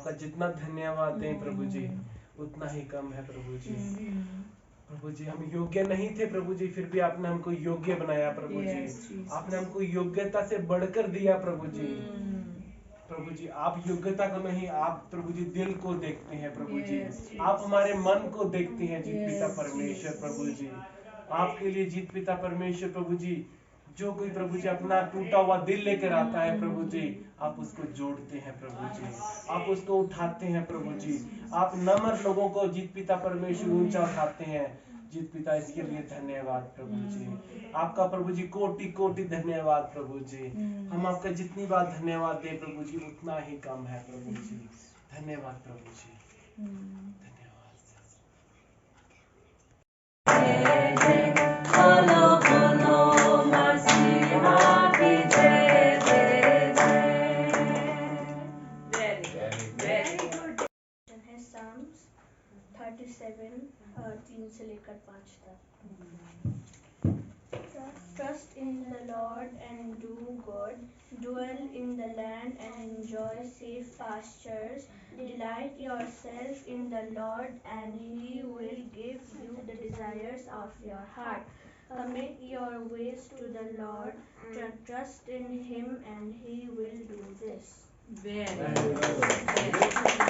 आपका जितना धन्यवाद दें प्रभु जी उतना ही कम है प्रभु जी। प्रभु जी हम योग्य नहीं थे प्रभु जी, फिर भी आपने हमको योग्य बनाया प्रभु जी। आपने हमको योग्यता से बढ़कर दिया प्रभु जी। प्रभु जी आप योग्यता को नहीं, आप प्रभु जी दिल को देखते हैं प्रभु जी। आप हमारे मन को देखते हैं जीत पिता परमेश्वर प्रभु जी। आपके लिए जीत पिता परमेश्वर प्रभु जी, जो कोई प्रभु जी अपना टूटा हुआ दिल लेकर आता है प्रभु जी, आप उसको जोड़ते हैं प्रभु जी, आप उसको उठाते हैं प्रभु जी। आप नम्र लोगों को जीत पिता परमेश्वर ऊंचा उठाते हैं जीत पिता, इसके लिए धन्यवाद प्रभु जी। आपका प्रभु जी कोटि कोटि धन्यवाद प्रभु जी। हम आपका जितनी बार धन्यवाद दें प्रभु जी उतना ही कम है प्रभु जी। धन्यवाद प्रभु जी, धन्यवाद। बोलो बोलो मसीहा की जय जय जय। Very good. है Psalms 37 3 से लेकर 5 तक। Trust in the Lord and do good, dwell in the land and enjoy safe pastures. Delight yourself in the Lord and He will give you the desires of your heart. Commit your ways to the Lord, trust in Him and He will do this. Very good.